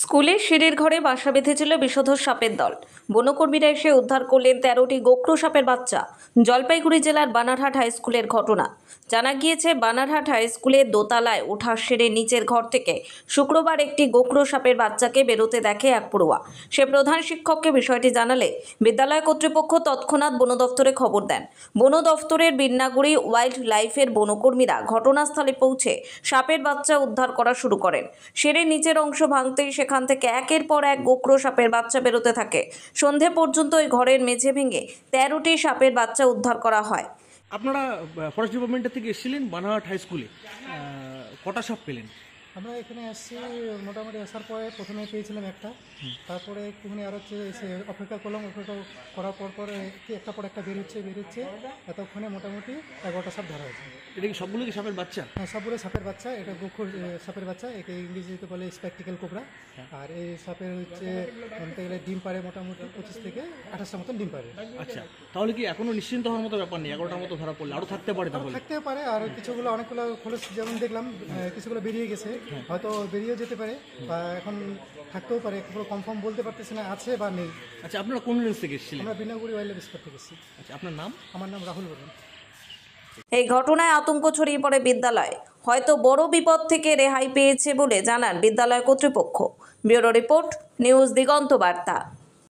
স্কুলে সিঁড়ির ঘরে বাসা বেঁধেছিল বিষধর সাপের দল। বনকর্মীরা এসে উদ্ধার করলেন 13টি গোখরো সাপের বাচ্চা। জলপাইগুড়ি জেলার বানারহাট হাই স্কুলের ঘটনা। জানা গিয়েছে, বানারহাট হাই স্কুলের দোতলায় ওঠার সেরে নিচের ঘর থেকে শুক্রবার একটি গোখরো সাপের বাচ্চাকে বেরোতে দেখে এক পড়ুয়া। সে প্রধান শিক্ষককে বিষয়টি জানালে বিদ্যালয় কর্তৃপক্ষ তৎক্ষণাৎ বন দফতরে খবর দেন। বন দফতরের বিন্নাগুড়ি ওয়াইল্ড লাইফের বনকর্মীরা ঘটনাস্থলে পৌঁছে সাপের বাচ্চা উদ্ধার করা শুরু করেন। সেরে নিচের অংশ ভাঙতেই সেখান থেকে একের পর এক গোখরো সাপের বাচ্চা বেরোতে থাকে। সন্ধে পর্যন্ত ওই ঘরের মেঝে ভেঙে 13টি সাপের বাচ্চা উদ্ধার করা হয়। আপনারা ফরেস্ট ডিপার্টমেন্টের থেকে এসেছিলেন বানারহাট হাই স্কুলে, কটা সাপ পেলেন? আমরা এখানে আসছি মোটামুটি আসার পরে প্রথমে পেয়েছিলাম একটা, তারপরে একটুখানি আর হচ্ছে এসে অপেক্ষা করলাম। অপেক্ষা করার পরে একটা পর একটা বেরোচ্ছে এতক্ষণে মোটামুটি 11টা সাপ ধরা হয়েছে। এটা কি সবগুলো কি সাপের বাচ্চা? হ্যাঁ, সবগুলো সাপের বাচ্চা। এটা গোখর সাপের বাচ্চা, একে ইংরেজিতে বলে স্প্যাকটিক্যাল কোবরা। আর এই সাপের হচ্ছে বলতে গেলে ডিম পারে মোটামুটি 25 থেকে 28টা মতন ডিম পারে। আচ্ছা, তাহলে কি এখনো নিশ্চিন্ত হওয়ার মতো ব্যাপার নেই? 11টার মতো ধরা পড়লে আরও থাকতে পারে? তাহলে থাকতে পারে, আর কিছুগুলো অনেকগুলো খোলস যেমন দেখলাম কিছুগুলো বেরিয়ে গেছে, হয়তো বেরিয়েও যেতে পারে বা এখন থাকতেও পারে, পুরো কনফার্ম বলতে পারতেছি না আছে বা নেই। আচ্ছা, আপনারা কোন রেঞ্জ থেকে এসেছিলেন? আমরা বিনাগুড়ি ওয়াইল্ড লাইফ স্পট থেকে এসেছি। আচ্ছা, আপনার নাম? আমার নাম রাহুল বর্মন। এই ঘটনায় আতঙ্ক ছড়িয়ে পড়ে বিদ্যালয়ে। হয়তো বড় বিপদ থেকে রেহাই পেয়েছে বলে জানান বিদ্যালয় কর্তৃপক্ষ। ব্যুরো রিপোর্ট, নিউজ দিগন্ত বার্তা।